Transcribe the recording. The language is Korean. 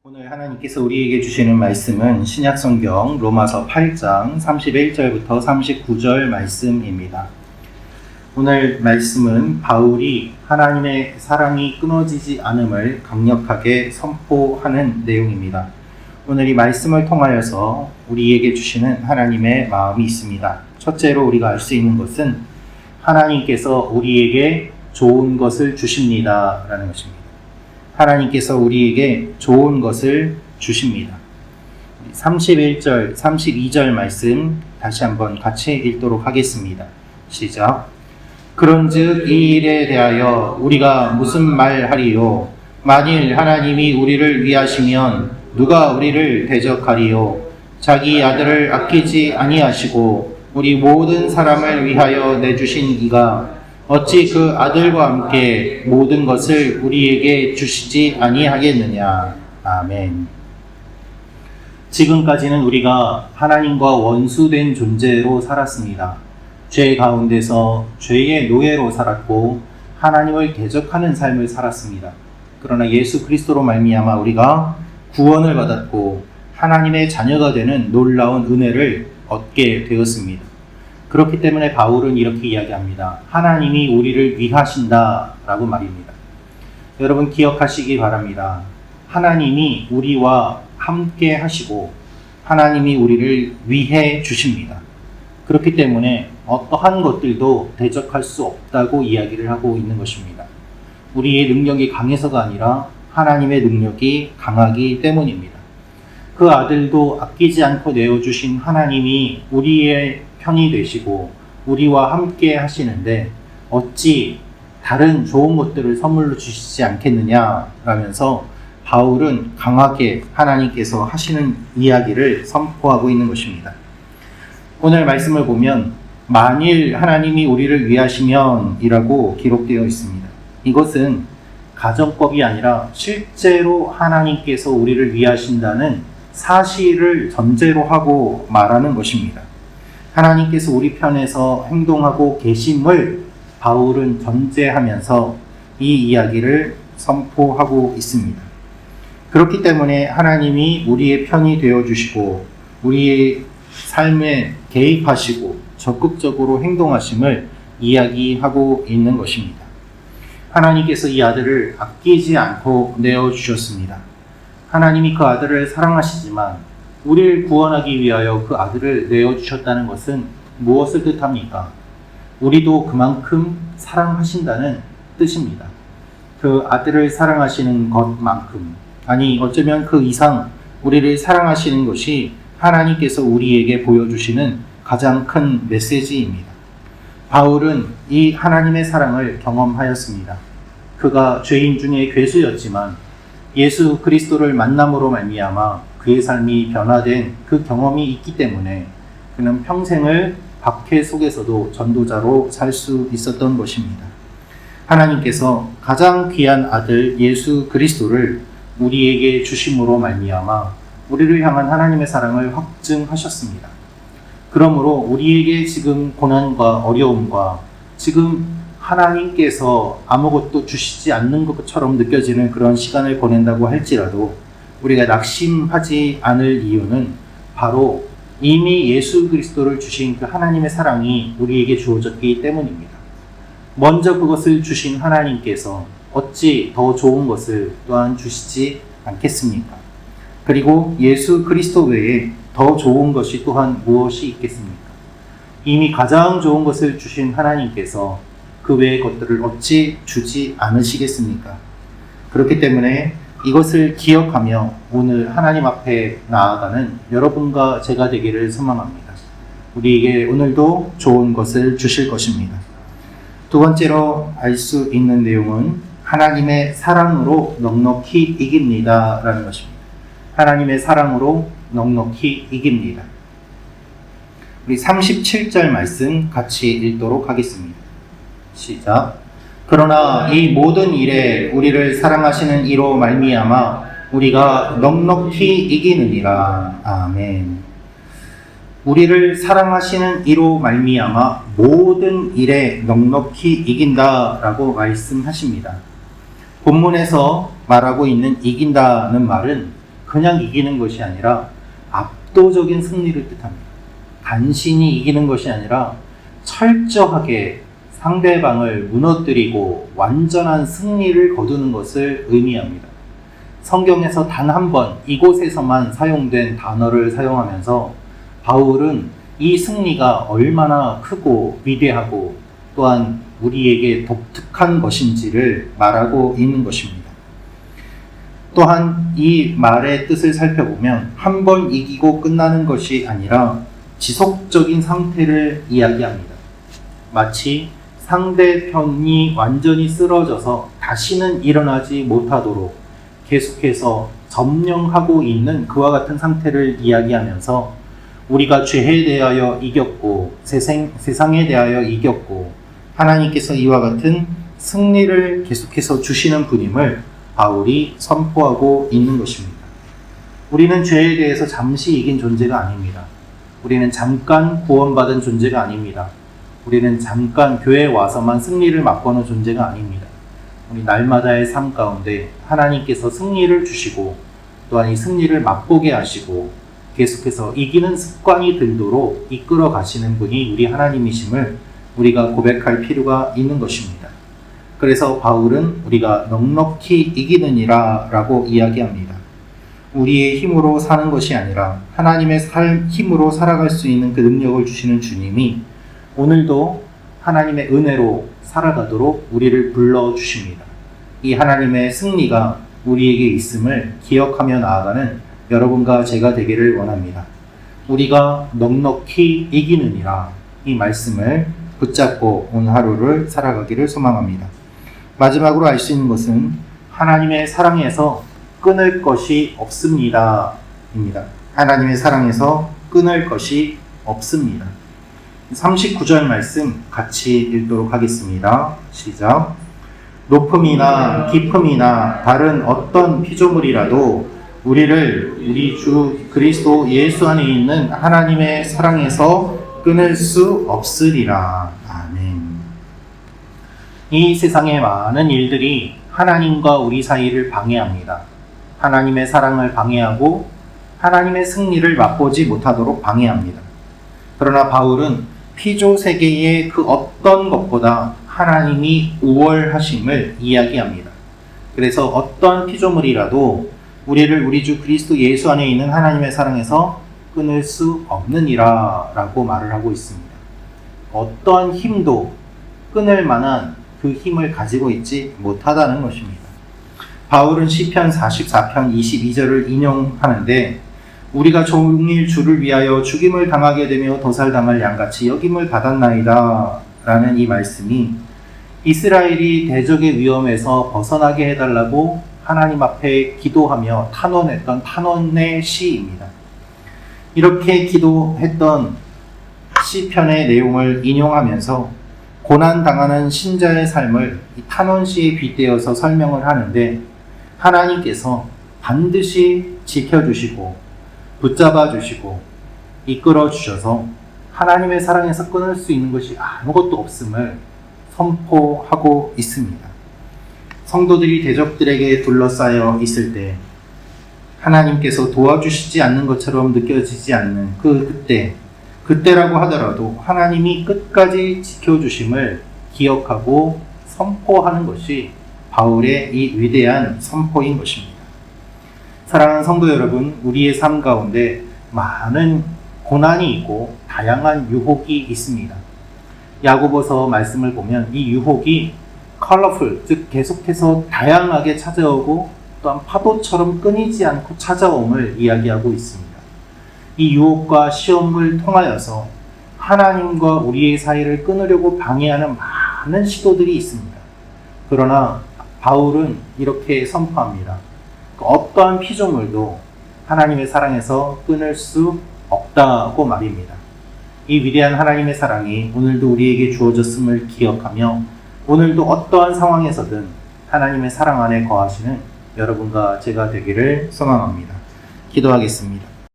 오늘 하나님께서 우리에게 주시는 말씀은 신약성경 로마서 8장 31절부터 39절 말씀입니다. 오늘 말씀은 바울이 하나님의 사랑이 끊어지지 않음을 강력하게 선포하는 내용입니다. 오늘 이 말씀을 통하여서 우리에게 주시는 하나님의 마음이 있습니다. 첫째로 우리가 알 수 있는 것은 하나님께서 우리에게 좋은 것을 주십니다 라는 것입니다. 하나님께서 우리에게 좋은 것을 주십니다. 31절, 32절 말씀 다시 한번 같이 읽도록 하겠습니다. 시작. 그런즉 이 일에 대하여 우리가 무슨 말하리요? 만일 하나님이 우리를 위하시면 누가 우리를 대적하리요? 자기 아들을 아끼지 아니하시고 우리 모든 사람을 위하여 내주신 이가 어찌 그 아들과 함께 모든 것을 우리에게 주시지 아니하겠느냐. 아멘. 지금까지는 우리가 하나님과 원수된 존재로 살았습니다. 죄 가운데서 죄의 노예로 살았고 하나님을 대적하는 삶을 살았습니다. 그러나 예수 그리스도로 말미암아 우리가 구원을 받았고 하나님의 자녀가 되는 놀라운 은혜를 얻게 되었습니다. 그렇기 때문에 바울은 이렇게 이야기합니다. 하나님이 우리를 위하신다라고 말입니다. 여러분 기억하시기 바랍니다. 하나님이 우리와 함께 하시고 하나님이 우리를 위해 주십니다. 그렇기 때문에 어떠한 것들도 대적할 수 없다고 이야기를 하고 있는 것입니다. 우리의 능력이 강해서가 아니라 하나님의 능력이 강하기 때문입니다. 그 아들도 아끼지 않고 내어주신 하나님이 우리의 편이 되시고 우리와 함께 하시는데 어찌 다른 좋은 것들을 선물로 주시지 않겠느냐 라면서 바울은 강하게 하나님께서 하시는 이야기를 선포하고 있는 것입니다. 오늘 말씀을 보면 만일 하나님이 우리를 위하시면 이라고 기록되어 있습니다. 이것은 가정법이 아니라 실제로 하나님께서 우리를 위하신다는 사실을 전제로 하고 말하는 것입니다. 하나님께서 우리 편에서 행동하고 계심을 바울은 전제하면서 이 이야기를 선포하고 있습니다. 그렇기 때문에 하나님이 우리의 편이 되어주시고 우리의 삶에 개입하시고 적극적으로 행동하심을 이야기하고 있는 것입니다. 하나님께서 이 아들을 아끼지 않고 내어주셨습니다. 하나님이 그 아들을 사랑하시지만 우리를 구원하기 위하여 그 아들을 내어주셨다는 것은 무엇을 뜻합니까? 우리도 그만큼 사랑하신다는 뜻입니다. 그 아들을 사랑하시는 것만큼, 아니 어쩌면 그 이상 우리를 사랑하시는 것이 하나님께서 우리에게 보여주시는 가장 큰 메시지입니다. 바울은 이 하나님의 사랑을 경험하였습니다. 그가 죄인 중에 괴수였지만 예수 그리스도를 만남으로 말미암아 그의 삶이 변화된 그 경험이 있기 때문에 그는 평생을 박해 속에서도 전도자로 살 수 있었던 것입니다. 하나님께서 가장 귀한 아들 예수 그리스도를 우리에게 주심으로 말미암아 우리를 향한 하나님의 사랑을 확증하셨습니다. 그러므로 우리에게 지금 고난과 어려움과 지금 하나님께서 아무것도 주시지 않는 것처럼 느껴지는 그런 시간을 보낸다고 할지라도 우리가 낙심하지 않을 이유는 바로 이미 예수 그리스도를 주신 그 하나님의 사랑이 우리에게 주어졌기 때문입니다. 먼저 그것을 주신 하나님께서 어찌 더 좋은 것을 또한 주시지 않겠습니까? 그리고 예수 그리스도 외에 더 좋은 것이 또한 무엇이 있겠습니까? 이미 가장 좋은 것을 주신 하나님께서 그 외의 것들을 어찌 주지 않으시겠습니까? 그렇기 때문에 이것을 기억하며 오늘 하나님 앞에 나아가는 여러분과 제가 되기를 소망합니다. 우리에게 오늘도 좋은 것을 주실 것입니다. 두 번째로 알 수 있는 내용은 하나님의 사랑으로 넉넉히 이깁니다 라는 것입니다. 하나님의 사랑으로 넉넉히 이깁니다. 우리 37절 말씀 같이 읽도록 하겠습니다. 시작. 그러나 이 모든 일에 우리를 사랑하시는 이로 말미암아 우리가 넉넉히 이기느니라. 아멘. 우리를 사랑하시는 이로 말미암아 모든 일에 넉넉히 이긴다라고 말씀하십니다. 본문에서 말하고 있는 이긴다는 말은 그냥 이기는 것이 아니라 압도적인 승리를 뜻합니다. 간신히 이기는 것이 아니라 철저하게 상대방을 무너뜨리고 완전한 승리를 거두는 것을 의미합니다. 성경에서 단 한 번 이곳에서만 사용된 단어를 사용하면서 바울은 이 승리가 얼마나 크고 위대하고 또한 우리에게 독특한 것인지를 말하고 있는 것입니다. 또한 이 말의 뜻을 살펴보면 한 번 이기고 끝나는 것이 아니라 지속적인 상태를 이야기합니다. 마치 상대편이 완전히 쓰러져서 다시는 일어나지 못하도록 계속해서 점령하고 있는 그와 같은 상태를 이야기하면서 우리가 죄에 대하여 이겼고 세상에 대하여 이겼고 하나님께서 이와 같은 승리를 계속해서 주시는 분임을 바울이 선포하고 있는 것입니다. 우리는 죄에 대해서 잠시 이긴 존재가 아닙니다. 우리는 잠깐 구원받은 존재가 아닙니다. 우리는 잠깐 교회에 와서만 승리를 맛보는 존재가 아닙니다. 우리 날마다의 삶 가운데 하나님께서 승리를 주시고 또한 이 승리를 맛보게 하시고 계속해서 이기는 습관이 들도록 이끌어 가시는 분이 우리 하나님이심을 우리가 고백할 필요가 있는 것입니다. 그래서 바울은 우리가 넉넉히 이기느니라 라고 이야기합니다. 우리의 힘으로 사는 것이 아니라 하나님의 힘으로 살아갈 수 있는 그 능력을 주시는 주님이 오늘도 하나님의 은혜로 살아가도록 우리를 불러주십니다. 이 하나님의 승리가 우리에게 있음을 기억하며 나아가는 여러분과 제가 되기를 원합니다. 우리가 넉넉히 이기느니라 이 말씀을 붙잡고 오늘 하루를 살아가기를 소망합니다. 마지막으로 알 수 있는 것은 하나님의 사랑에서 끊을 것이 없습니다. 입니다. 하나님의 사랑에서 끊을 것이 없습니다. 39절 말씀 같이 읽도록 하겠습니다. 시작. 높음이나 깊음이나 다른 어떤 피조물이라도 우리를 우리 주 그리스도 예수 안에 있는 하나님의 사랑에서 끊을 수 없으리라. 아멘. 이 세상의 많은 일들이 하나님과 우리 사이를 방해합니다. 하나님의 사랑을 방해하고 하나님의 승리를 맛보지 못하도록 방해합니다. 그러나 바울은 피조 세계의 그 어떤 것보다 하나님이 우월하심을 이야기합니다. 그래서 어떤 피조물이라도 우리를 우리 주 그리스도 예수 안에 있는 하나님의 사랑에서 끊을 수 없느니라 라고 말을 하고 있습니다. 어떠한 힘도 끊을 만한 그 힘을 가지고 있지 못하다는 것입니다. 바울은 시편 44편 22절을 인용하는데 우리가 종일 주를 위하여 죽임을 당하게 되며 도살당할 양같이 여김을 받았나이다 라는 이 말씀이 이스라엘이 대적의 위험에서 벗어나게 해달라고 하나님 앞에 기도하며 탄원했던 탄원의 시입니다. 이렇게 기도했던 시편의 내용을 인용하면서 고난당하는 신자의 삶을 이 탄원시에 빗대어서 설명을 하는데 하나님께서 반드시 지켜주시고 붙잡아 주시고 이끌어 주셔서 하나님의 사랑에서 끊을 수 있는 것이 아무것도 없음을 선포하고 있습니다. 성도들이 대적들에게 둘러싸여 있을 때 하나님께서 도와주시지 않는 것처럼 느껴지지 않는 그때라고 하더라도 하나님이 끝까지 지켜주심을 기억하고 선포하는 것이 바울의 이 위대한 선포인 것입니다. 사랑하는 성도 여러분, 우리의 삶 가운데 많은 고난이 있고 다양한 유혹이 있습니다. 야고보서 말씀을 보면 이 유혹이 컬러풀, 즉 계속해서 다양하게 찾아오고 또한 파도처럼 끊이지 않고 찾아옴을 이야기하고 있습니다. 이 유혹과 시험을 통하여서 하나님과 우리의 사이를 끊으려고 방해하는 많은 시도들이 있습니다. 그러나 바울은 이렇게 선포합니다. 어떠한 피조물도 하나님의 사랑에서 끊을 수 없다고 말입니다. 이 위대한 하나님의 사랑이 오늘도 우리에게 주어졌음을 기억하며 오늘도 어떠한 상황에서든 하나님의 사랑 안에 거하시는 여러분과 제가 되기를 소망합니다. 기도하겠습니다.